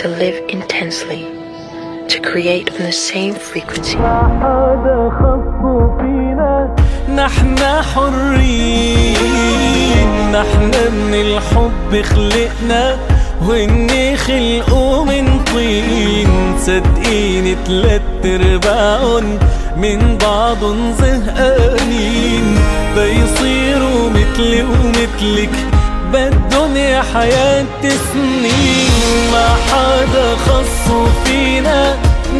to live intensely, to create on the same frequency. نحن حرين، نحن من الحب خلقنا، وإني خلقوا من طين. صدقيني 3/4 من بعضن زهقانين، بيصيروا مثلي ومثلك، بالدنيا حياة سنين. ما حدا خصو فينا،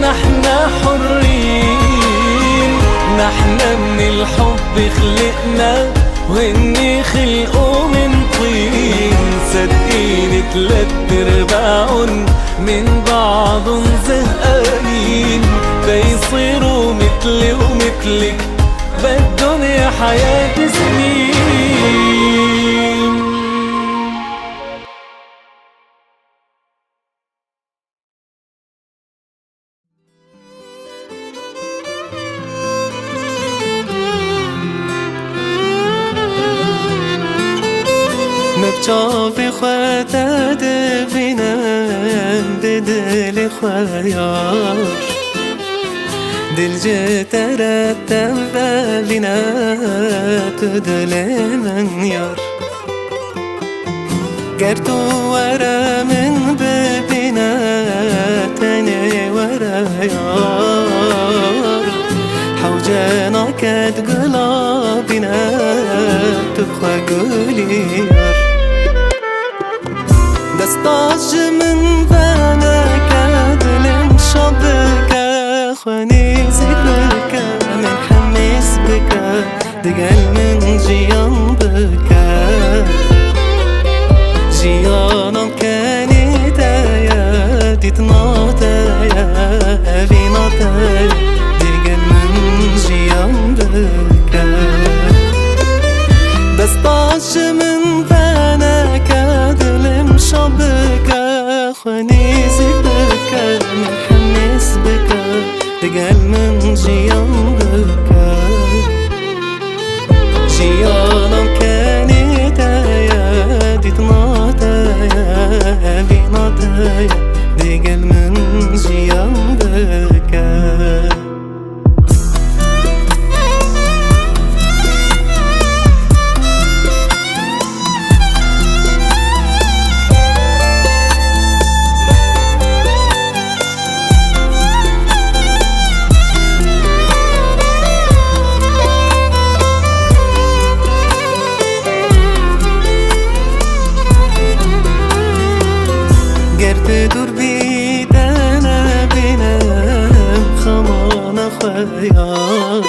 نحن حرين، نحن من الحب خلقنا، وإني خلقوا من طين. صدقيني 3/4 من بعضن زهقانين، بيصيروا مثلي ومثلك، بالدنيا حياة سنين. مبچاف خواتا دبینم ده دل خواهیار، دل جترتم ببینم تو دل من یار. گر تو ورا من ببینم تنه ورا یار، حوجانا کد گلابینم تو خواه گلی یار. دستاج من بانك دلم شبك، خواني ذكرك من حمس بك، دقل من جيان بك. جيانم كانت يا تتناطايا بيناطايا، دقل من جيان بك. دستاج من بانك دلم شبك، خواني ذكرك من حمس بك، دقل من جيان بك. جيانم كانت يا تتناطايا بيناطايا، دقل من جيان بك. دور بیدن بینم خمان خیار،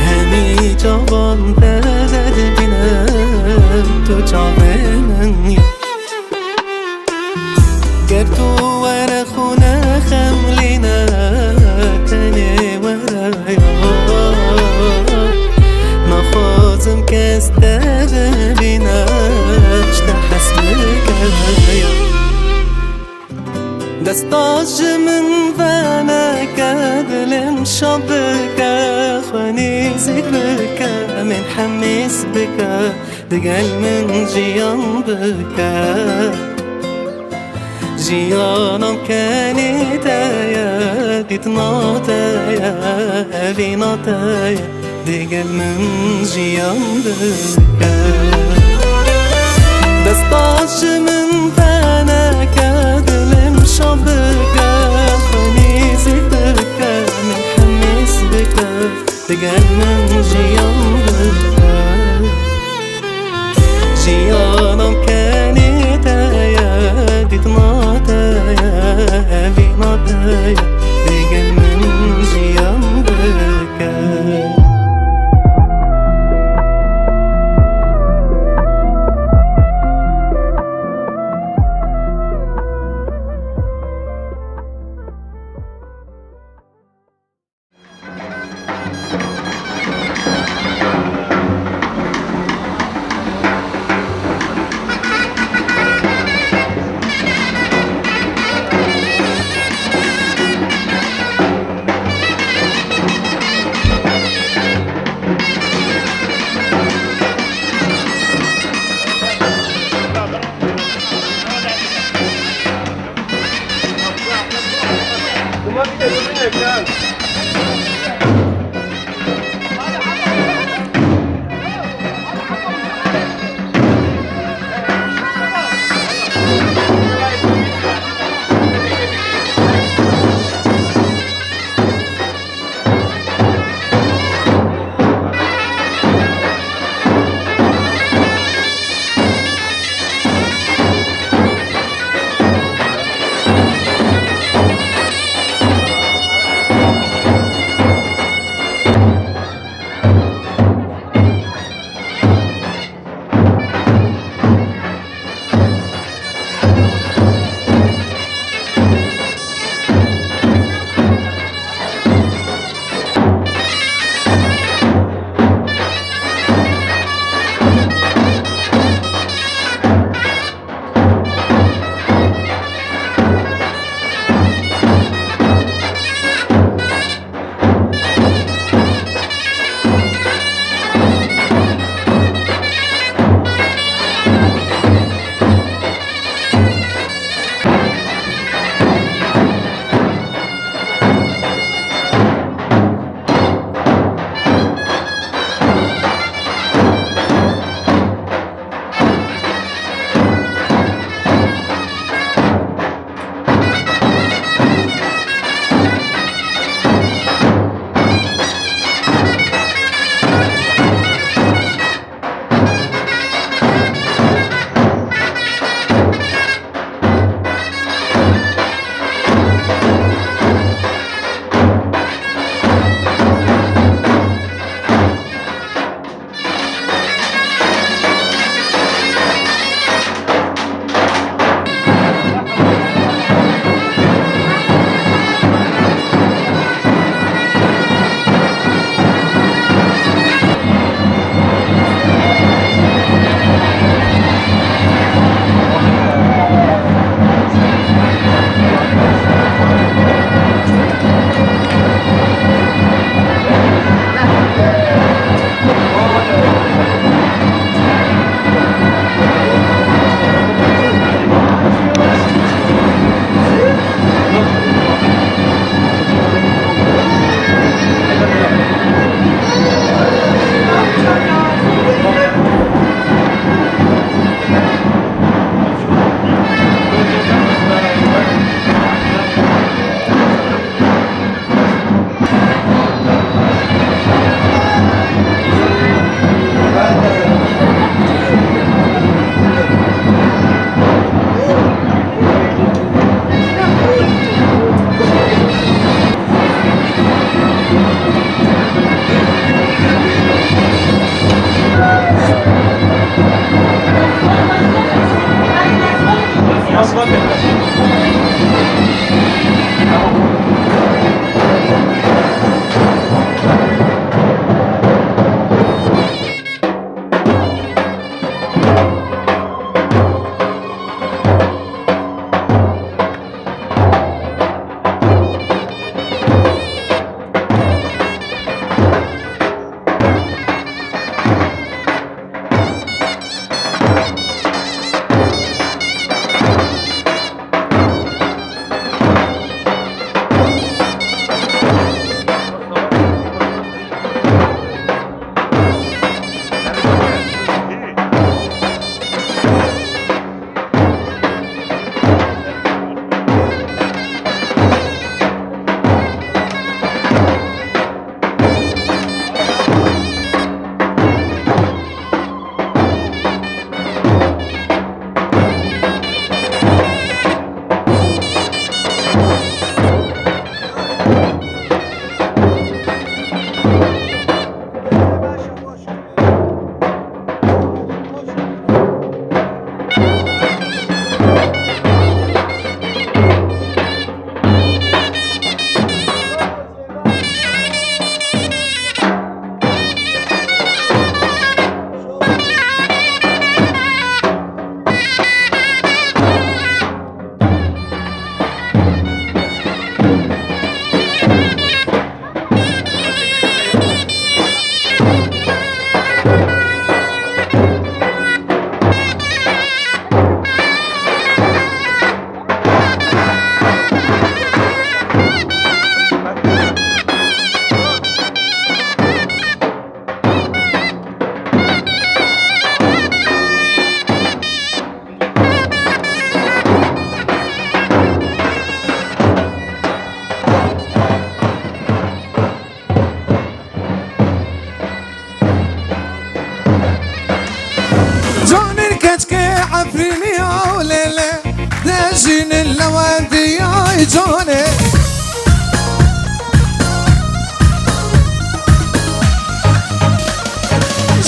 همی جوان دلد بینم تو جاب من یار. گر تو ور خونه خملینا تنه ور یار، نخوازم کس دل بینم شته حسبك یار. دستاج من بانك دلم شبك، خواني ذكرك من حمس بك، دقل من جيان بك. جيانم كانت يا تتناطايا بيناطايا، دقل من جيان بك. دستاج من بانك دلم شبك، خواني ذكرك من حمس بك، دقل من جيان بك. جيانم كانت يا تتناطايا بيناطايا، دقل من جيان بك.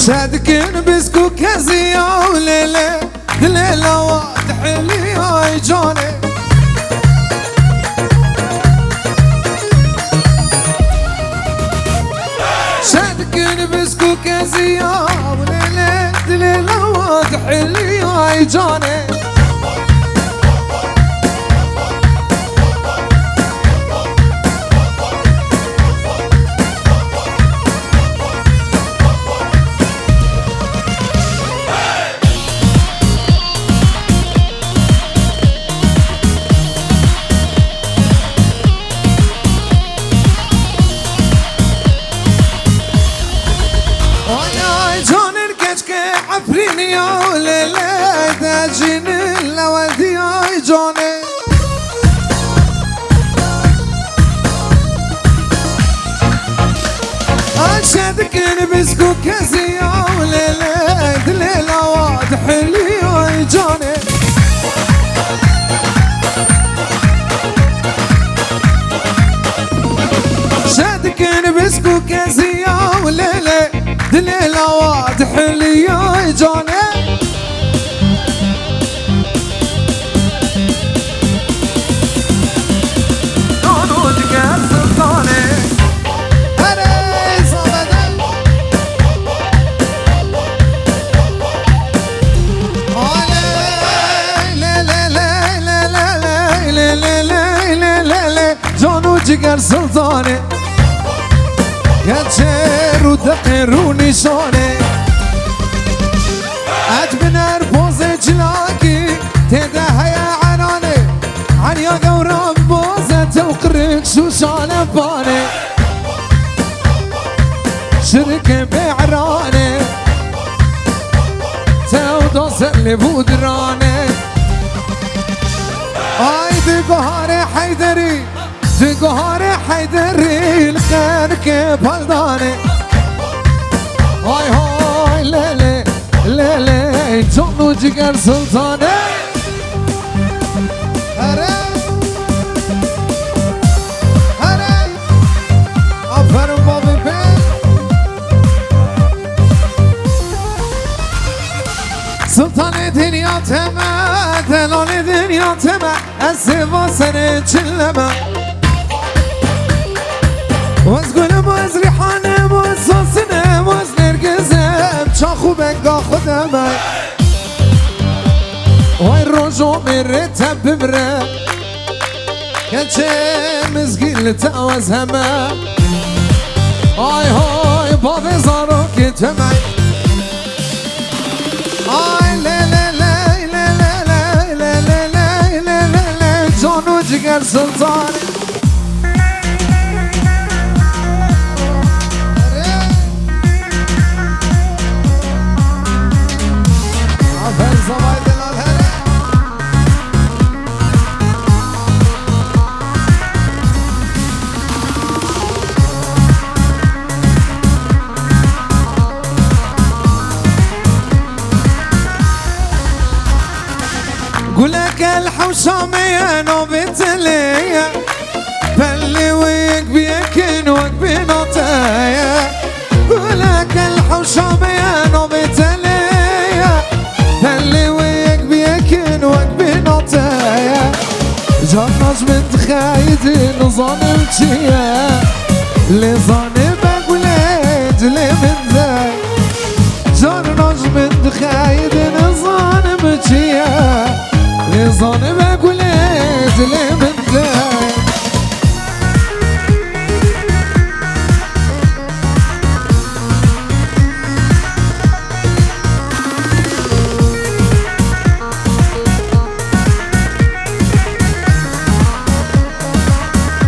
شادكن بسكو كازيا وليلة ليلة واضح لي يا جوني شادكن بسكو كازيا وليلة ليلة واضح لي يا جوني عفريني يا وليلة داجين الولدي يا جوني أشهدك نبسكو كازي يا وليلة دليلة واضح لي يا جوني أشهدك نبسكو كازي يا وليلة دليلة واضح لي يا جوني نونوجك يا سلطاني هري صمدل لا لا لا لا لا لا لا لا لا لا لا جونوجك يا سلطاني يتشير ودقروني شوني أجبنا ربوزة جلاكي تدها يا عناني عن يا قورا بوزة وقرك شو شالباني شرك بعراني تودوس اللي بودراني هاي دقهاري حيدري دقهاري حيدري الخير بلداني هاي هاي ليلي ليلي جونو جيجر سلطاني هري هري أفرم بابي بي سلطاني دنيا تما دلوني دنيا تما السيفا سنة جلما وزقول موز ريحانه موز صوصنه موز نرگزم چاخو بنگا خودمه وای روزو میره تب ببره کنچه مزگیل تاوز همه آی های باب زارو که تمه آی لیلی لیلی لیلی لیلی لیلی جانو جگر سلطانی قولك الحوشامية نوبت ليا فاللي ويك بيكن وك بنطايا قولك الحوشامية نوبت ليا فاللي ويك بيكن وك بنطايا جرناش من تخايد نظام تشيا اللي ظانبك ولاد لي من ذا جرناش من تخايد نظام تشيا ظالمك ولاد لي من ذاك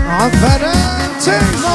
عفران تنزل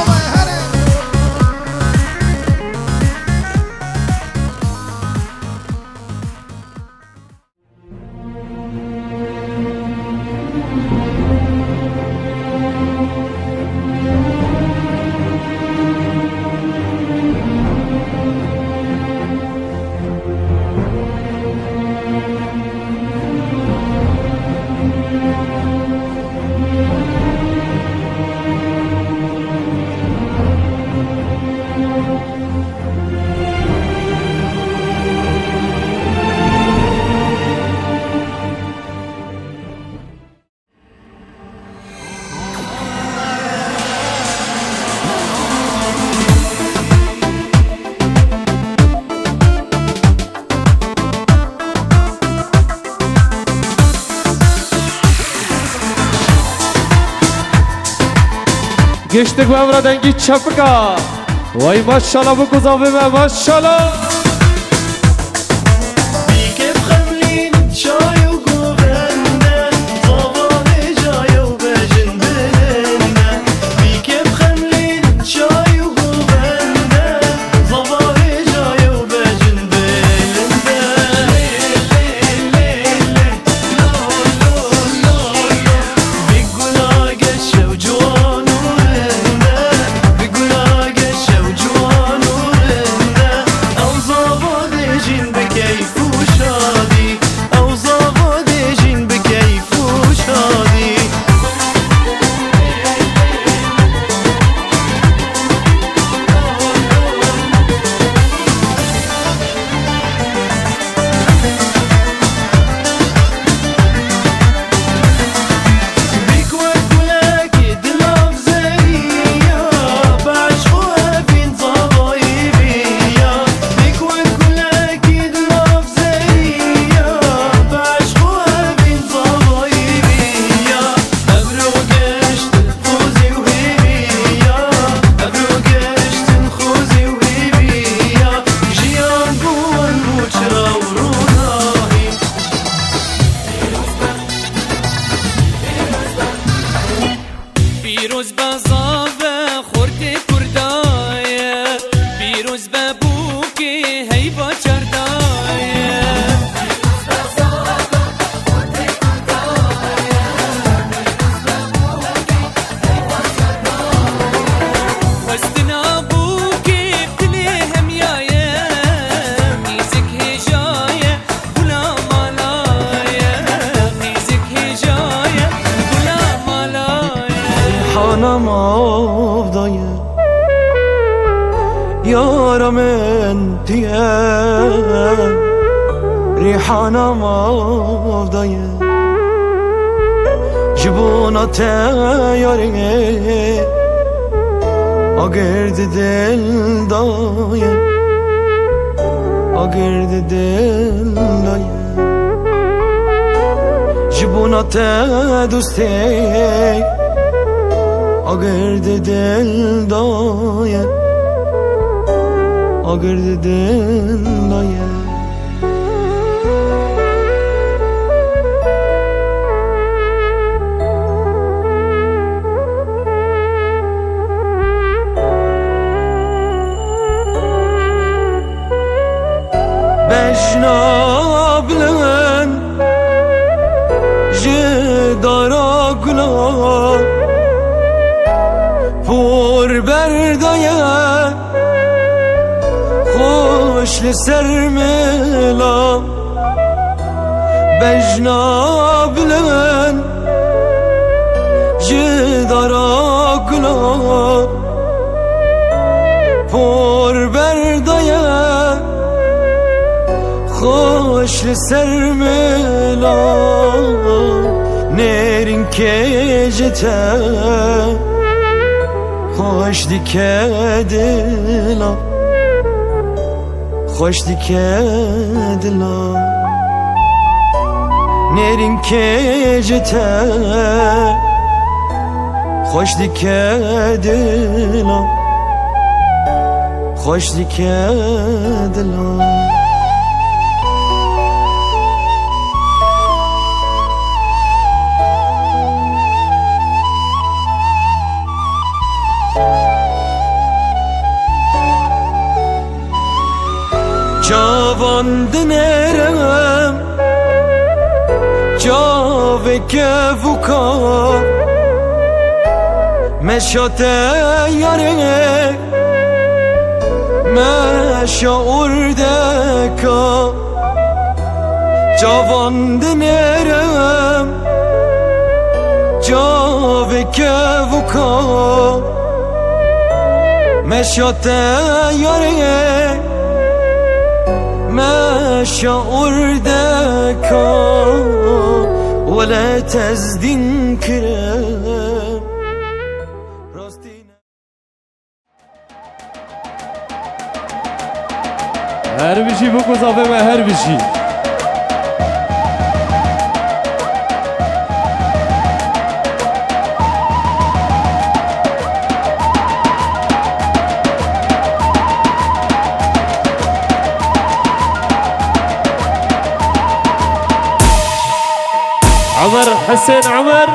گشتک و امرا دنگی چپکا وای ماشالله بگذابه من ماشالله پیروز بزاوه خورد کردایه پیروز ببوکی هیبا چردایه پیروز بزاوه خورد کردایه پیروز ببوکی هیبا چردایه وستنا بوکی بتلی همیایه میزک هجایه بلا مالایه میزک هجایه بلا مالایه ریحانم آفدایه یارم انتیه ریحانم آفدایه جبونات یاره آگرد دل دایه آگرد دل دایه جبونات دوسته آگرد دل دایه آگرد دل دایه بشنابلن جدارا گلا پر بردایه خوش لسر ملا بجنابلن جدارا گلا پر بردایه خوش لسر ملا نرین که جته خوش دیکه دلا خوش دیکه دلا نرین که جته خوش دیکه دلا خوش دیکه دلا جوان دنرم جاوه که وکا مشات یاره مشا اردکا جوان دنرم جاوه که وکا مشات یاره ما شعردك ولا تزدين كرام هر بشی بکو زافه من هر بشی حسين عمر.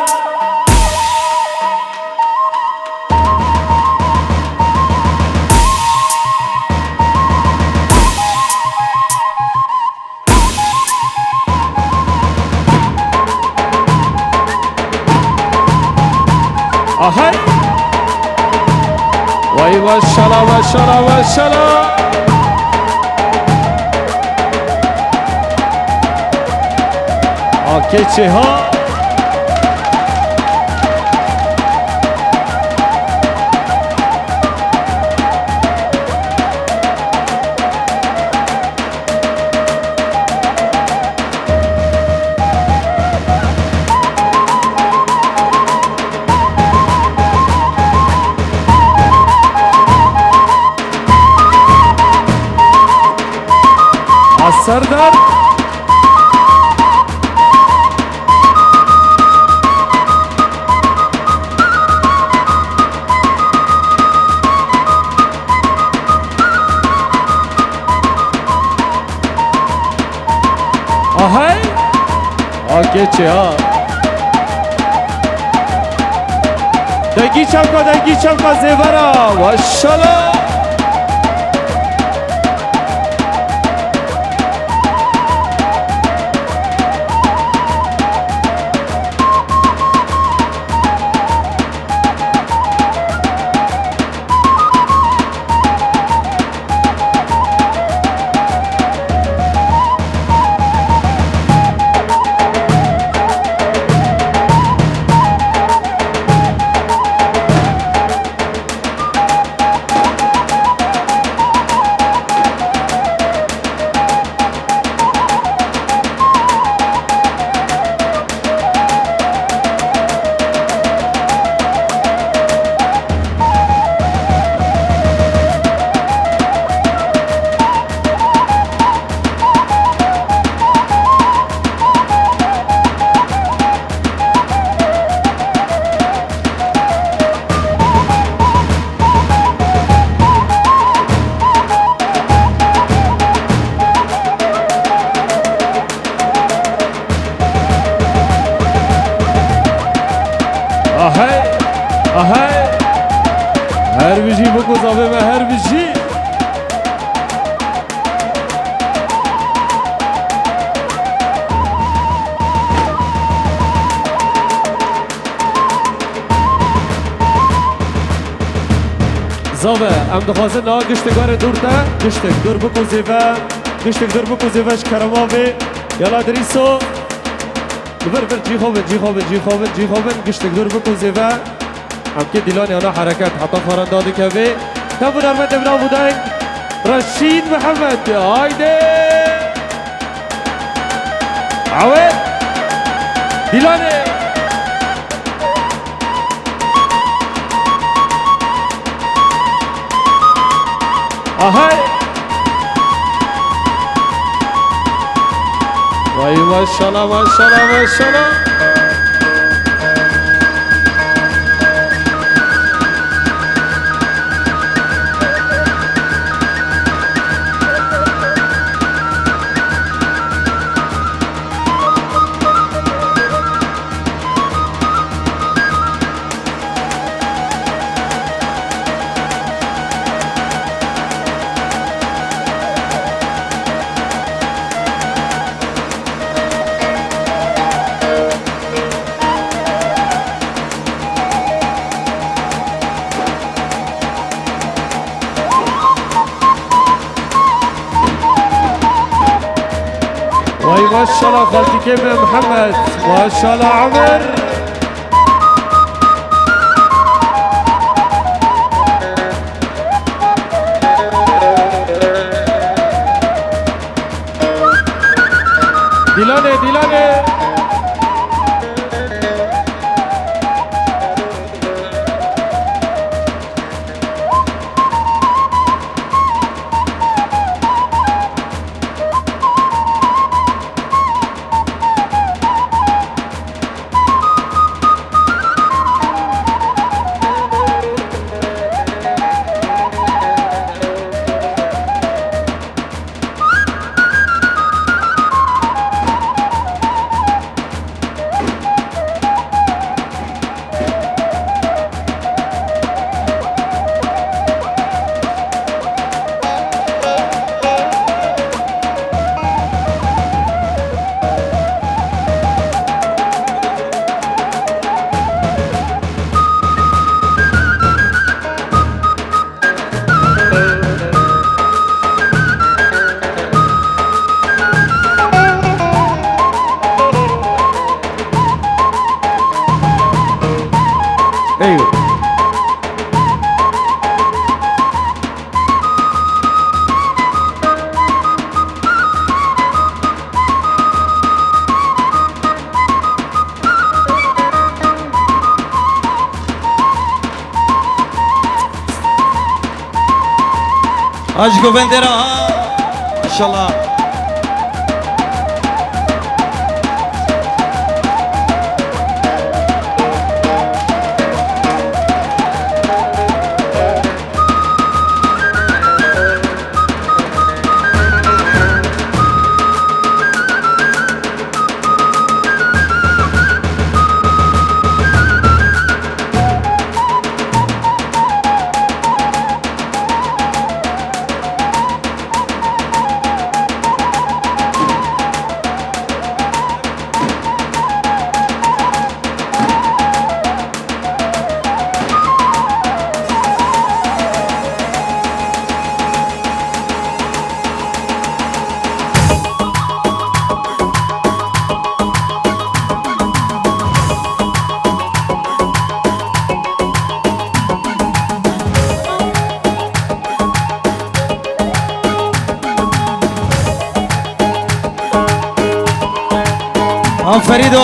اهي وای ماشاءالله ماشاءالله ماشاءالله. آکیچه ها سردار آهای آکه چه ها دنگی چمکا زیورا ماشاءالله. هر بجی بکو زابه و هر بجی زابه ام دخوازه نا گشتگار دور ده گشتگ دور بکو زیوه گشتگ دور بکو زیوهش کرماوه یالا دریسو بر جی خوبن گشتگ دور بکو زیوه هم که دیلانی آنها حرکت حتی خارن داده که به تبون ارمد ابنا بودن رشید محمد هایده عوید دیلانی آهای وای ماشاءالله ماشاءالله ماشاءالله. وای ماشاءالله خالتي كيف محمد ماشاءالله عمر. دیلانه عشقو بندرها ان شاء الله. فريدو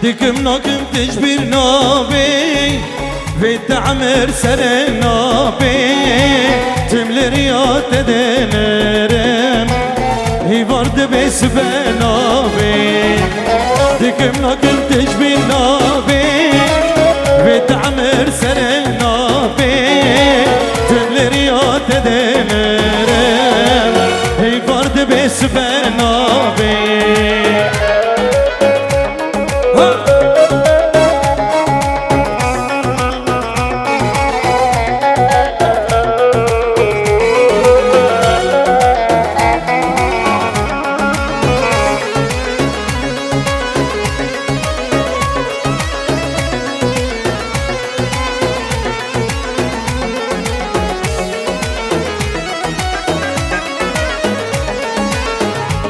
دكم ناكم تجبر نابي في تعمر سر نابي تمل رياض دنرم هي ورد بس بنابي دكم ناكم تجبر نابي في تعمر سر نابي تمل رياض دنرم هي ورد بس بنابي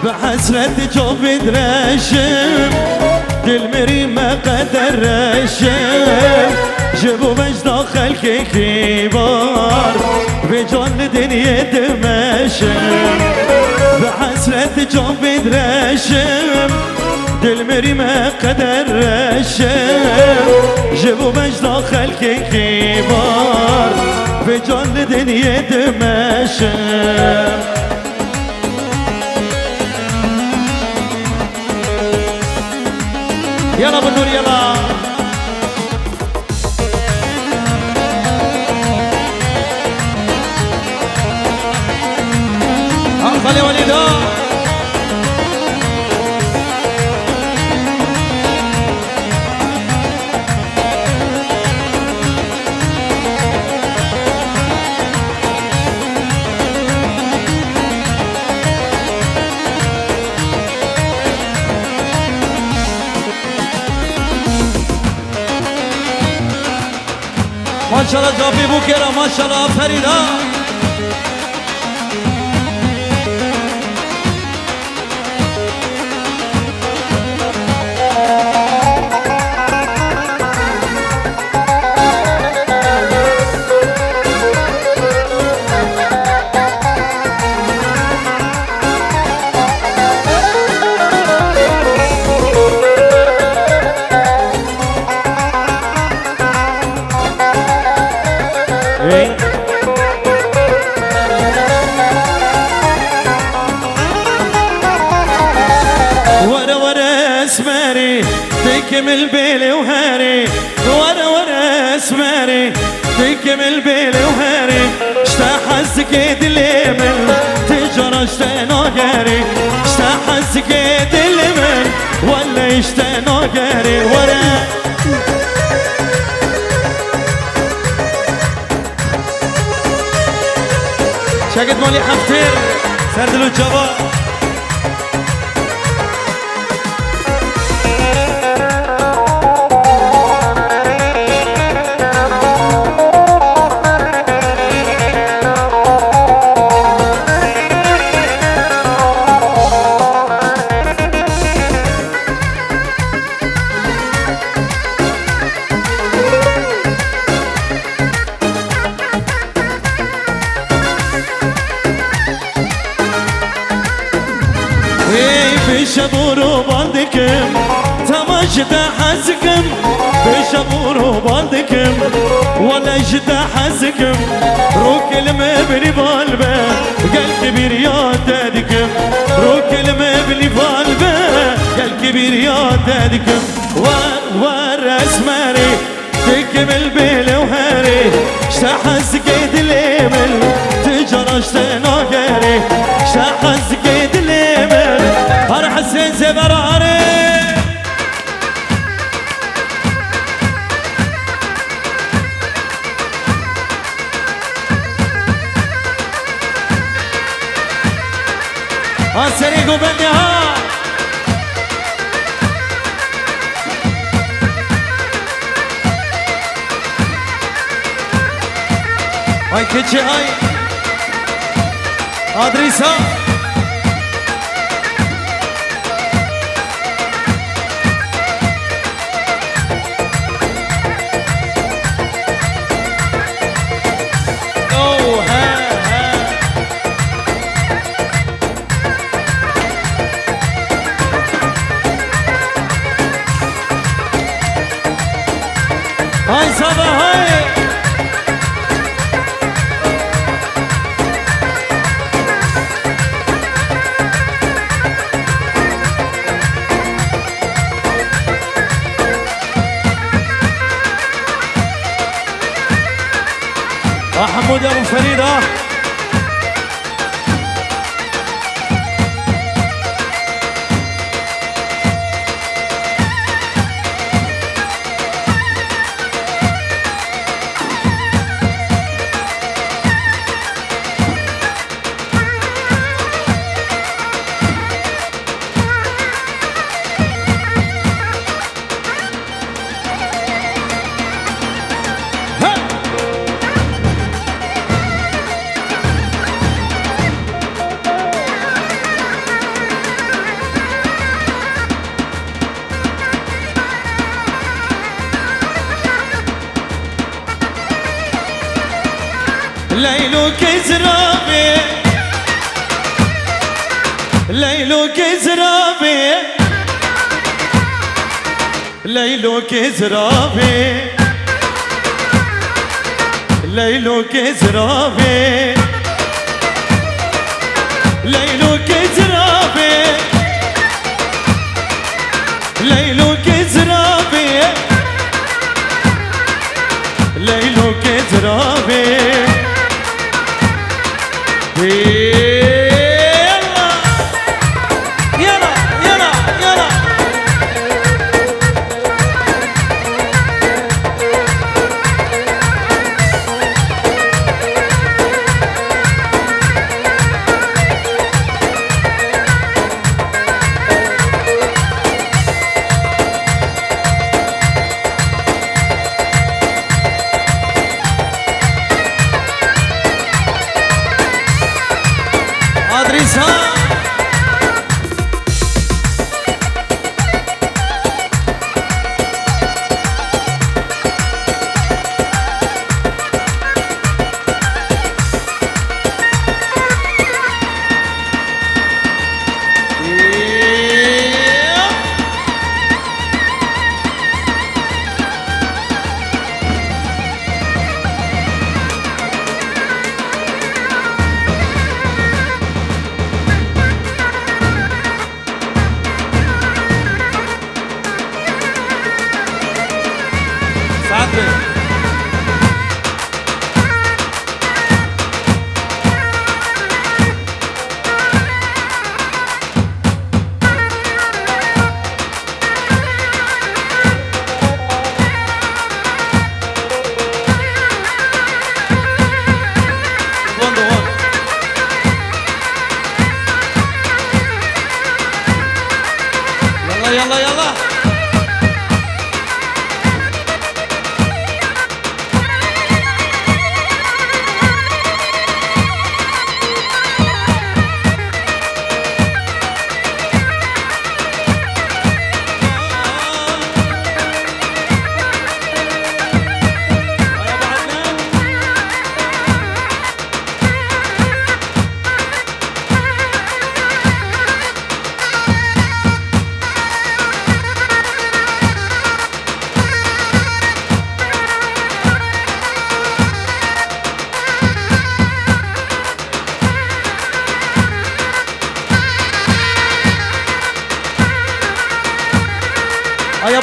بحسرة جوب درشم دل مري ما قدر رشم جبو مش داخل كبار بجان دنيا دمشم بحسرة جوب درشم دل مري ما قدر رشم جبو مش داخل كبار بجان دنيا دمشم يلا بالنور يلا خلي وليدا ماشاءالله جابی بو کرا ماشاءالله فریدا إيه. ورا ورا اسماري تكمل بيلي وهاري ورا ورا اسماري تكمل بيلي وهاري اشتاحزك دليمن تجرى اشتانو قاري اشتاحزك دليمن ولا اشتانو قاري ورا شاقد مولي حفتير سردلو الجبار بشبورو بالدكم تماشدا حزكم بشبورو بالدكم ولا جدا حزكم روك المبني بالبه قال كبير يا دادكم روك المبني بالبه قال كبير يا دادكم ور اسماري تكمل بيلي وهاري اشتحزك دليمل تجرى اشتنا قاري اشتحزك دليمل هر حسين زبراري ها سريقو بني ها هاي كتشي هاي ادريسا هاي صبا هاي حمود ابو فريد ها ليلو كزرابي ليلو كزرابي ليلو كزرابي ليلو كزرابي ليلو كزرابي ليلو كزرابي ليلو كزرابي يلا يلا يلا يلا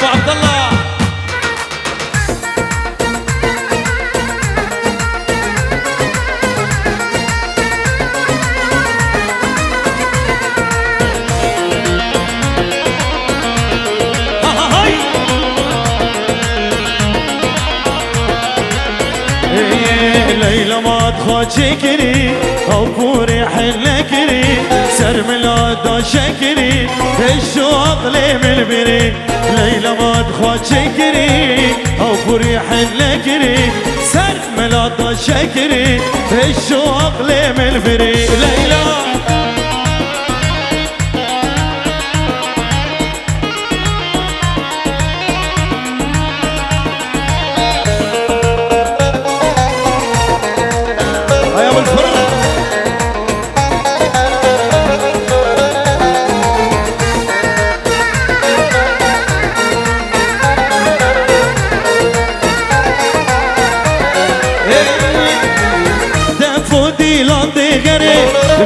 ابو عبد الله. ليلى ما تخوشكري او بوري حلكري سر ملادا شكري الشوق لي من البري. ليلى ما تخوشكري او بوري حلكري سر ملادا شكري الشوق لي من البري. ليلى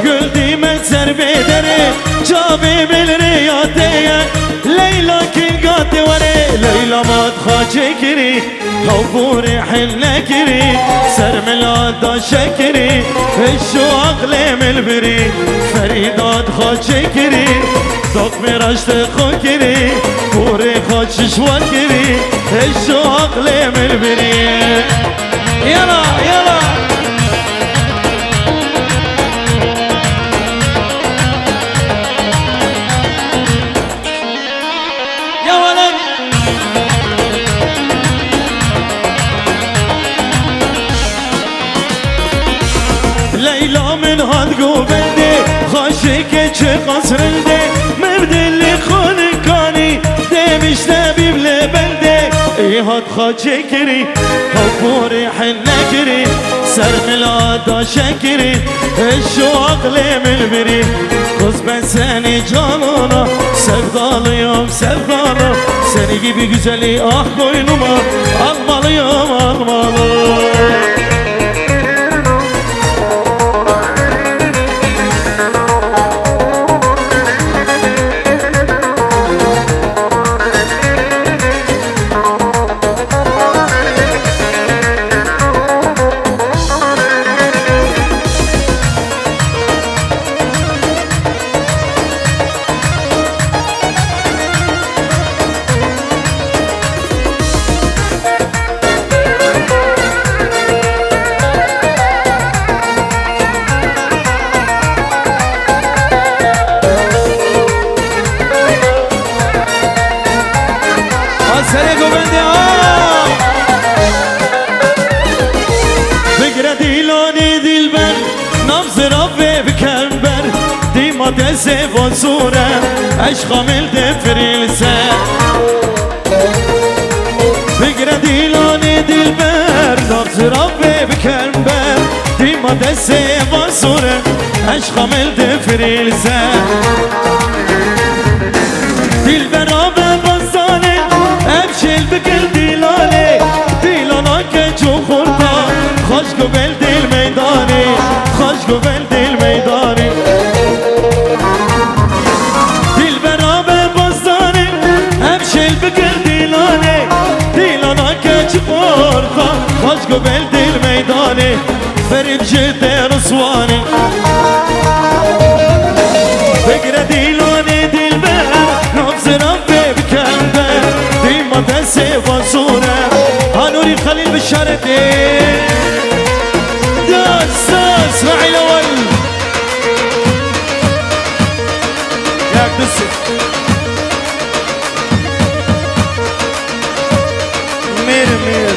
قلدي من سر بدري جابي بالرياضية ليلى كل قاتي وري. ليلى ما تخاجكري لو بوري حلكري سر ملادا شكري الشوق لي من البري. فريدة تخاجكري دوق مرشت خوكري بوري خوش شوكري الشوق لي من البري. يلا يلا ليلى من هاد قوبندي خاشك چه قصرندي مبدلي خونكاني ديمش نبيب لبندي اي هاد خاچكري هبوري حنكري سر ملادا شكري الشوق لي من البري. kız ben seni canına sevdalıyım sevdalı seni gibi güzeli ah boynuma almalıyım almalı. دسه و زوره عشقم الدفريلسه بگره دیلان دلبر نبض ربه بکربر دیما دسه و زوره عشقم الدفريلسه دلبر آبه بازانه امشل بکل دیلانه دیلانا که چو خورتا خوش گوبل دل میدانه خوش گوبل دل میدانه خوش قبل دل ميداني فريد جدي رصواني فكرة ديلوني دلبر نبز ربي بكلبر ديما تسيف وصورة هانوري خليل بالشردي داس اسمعي الأول ياك دسي مير مير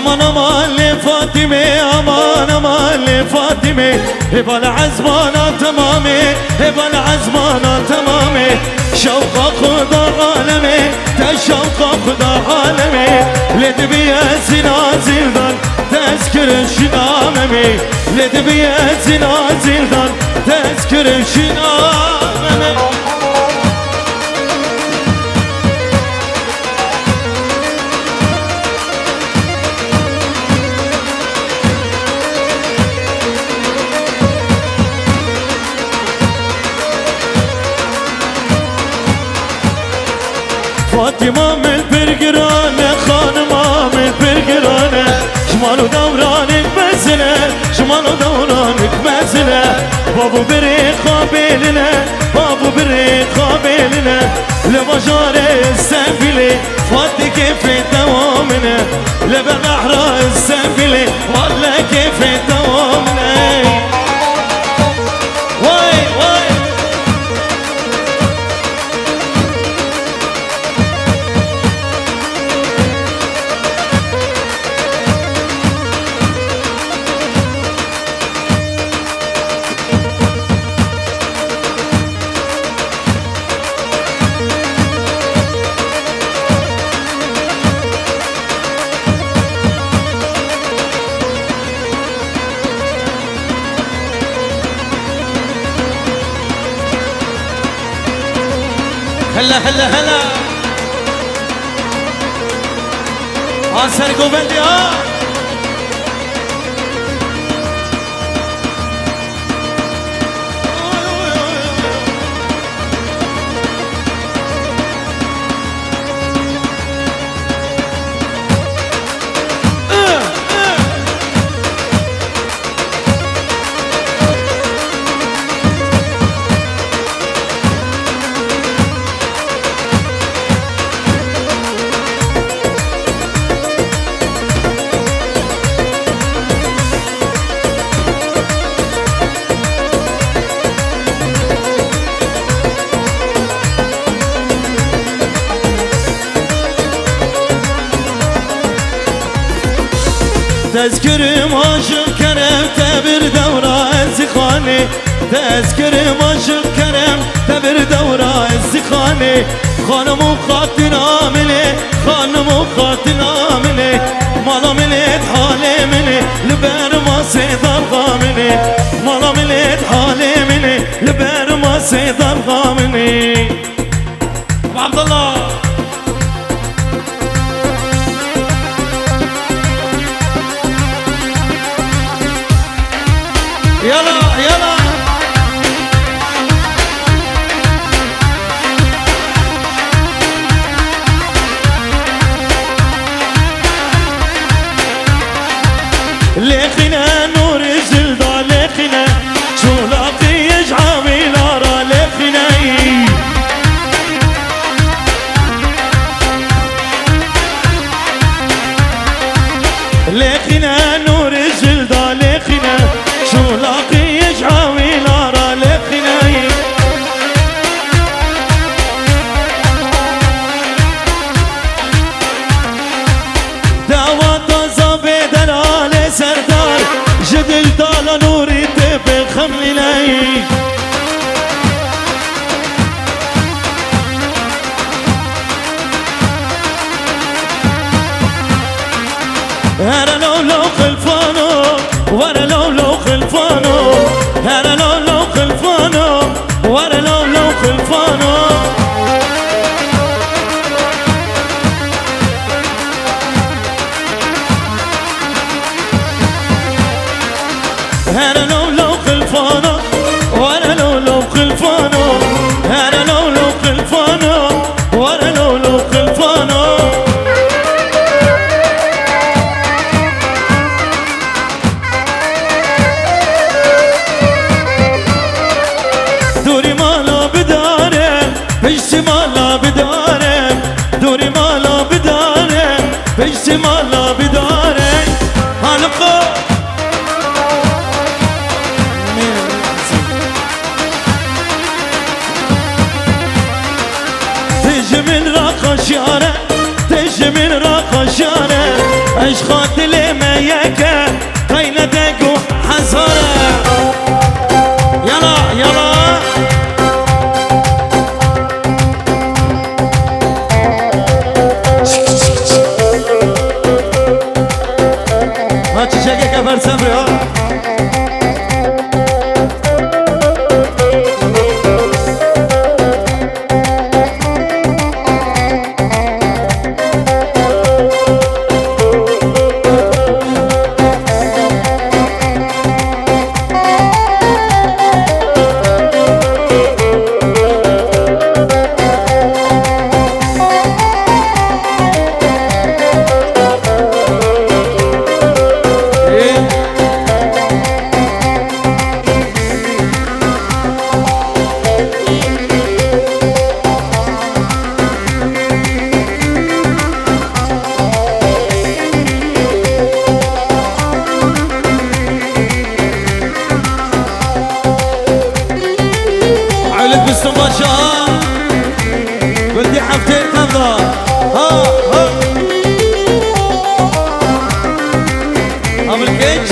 امان امان لفاطمه امان امان لفاطمه هبال عزمانا تمامه هبال عزمانا تمامه شوق خدا عالمه تشوق خدا عالمه لدبي زنازل دان تذكر شنامه لدبي زنازل دان تذكر شنامه فاطمه من برقرانه خانمه من برقرانه شمال ودورانك مزنه شمال ودورانك مزنه بابو بري قابلنا بابو بري قابلنا لمجار السنبلي فاتي كيف دوامنا لبنحر السنبلي والله كيف دوامنا واي واي هلا هلا هلا عسر قوبندي تذكرم عاشق کرم تبر دورا الزخانه تذكرم عاشق کرم تبر دورا الزخانه خانم و خاطر عامله خانم و خاطر عامله مالا ملت حاله منه لبر ما سیدار غامنه مالا ملت حاله منه لبر ما سیدار غامنه عبدالله يلا يلا لخنا نور الزلدة لخنا شو لاقي يجعوي نارا لخنا لخنا نور الزلدة لخنا شو لاقي يجعوي نارا لخنا دعوة صابي دلال سردار جدل دال نوري تبي خملي لي أنا لو خلفانو وأنا لو خلفانو أنا لو خلفانو وأنا لو خلفانو أنا لو خلفانو وأنا لو خلفانو أنا لو خلفانو وأنا لو خلفانو دوري مالا بدارم بجسي مالا بدارم دوري مالا بدارم بجسي مالا بدارم حلقة تجي من راقة شارع تجي من راقة شارع عشقات لي افتر کم دا ها ها عمل کج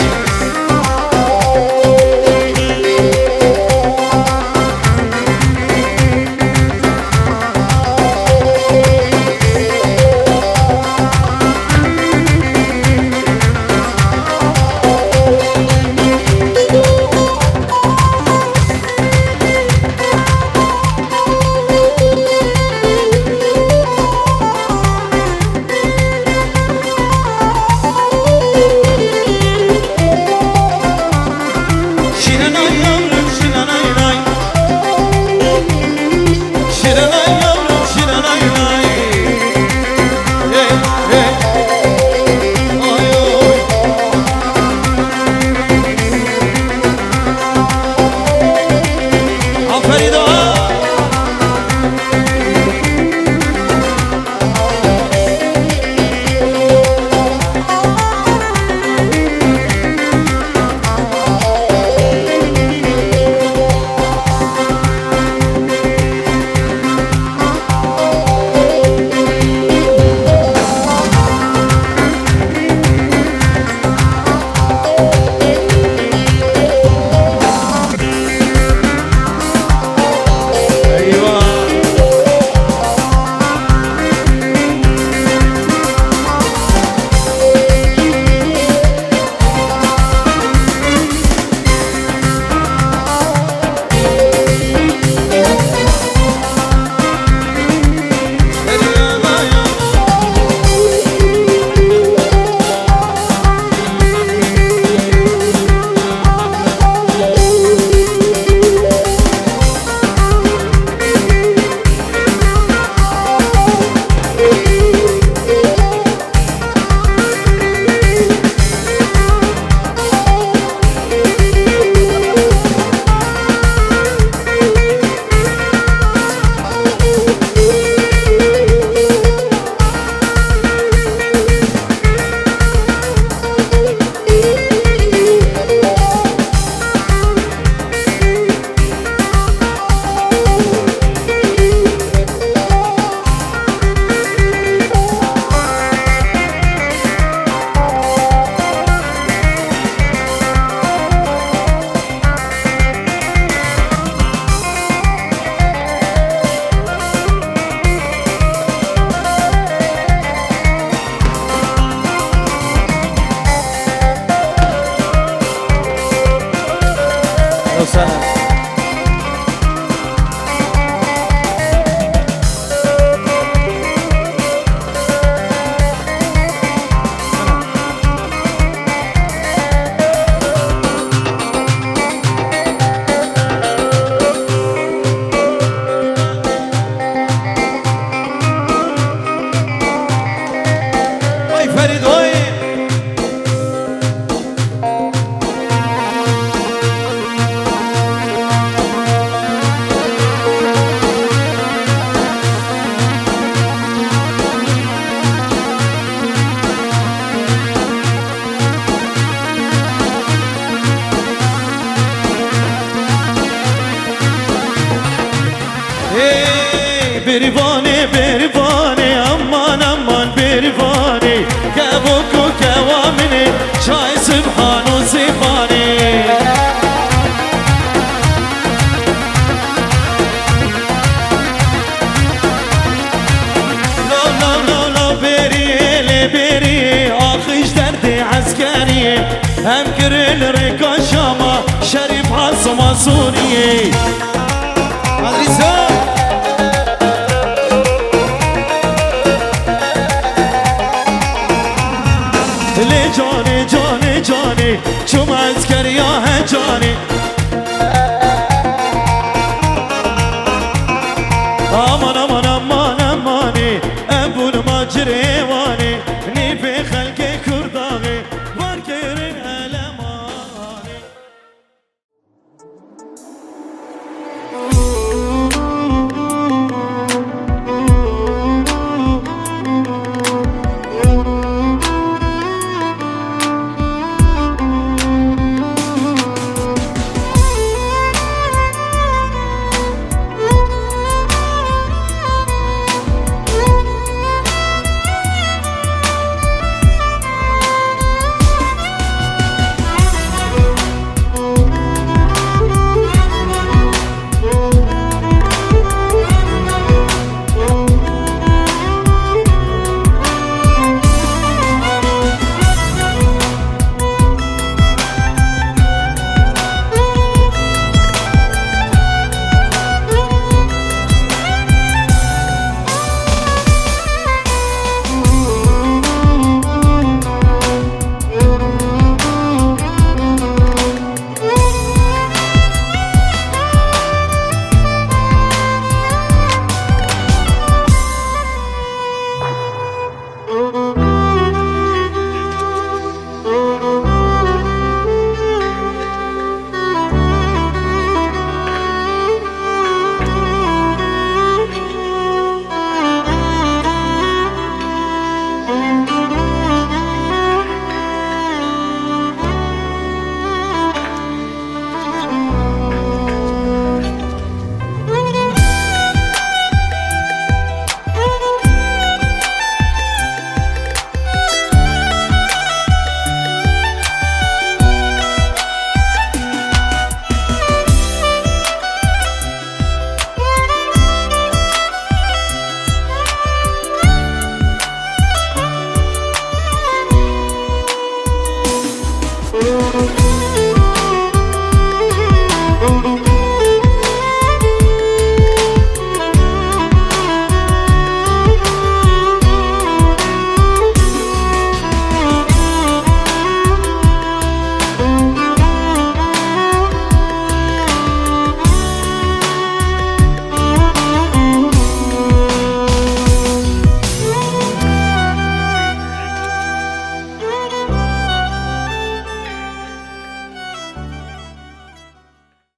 بریوانه بریوانه امان امان بریوانه گوکو گوامنه چای سبحان و زیبانه لا لا لا لا بریه لبریه آخیش درد عسکریه هم کرل رکا شاما شریف عصما سوریه مدرسه جانه جانه جانه چوم از کریا جانه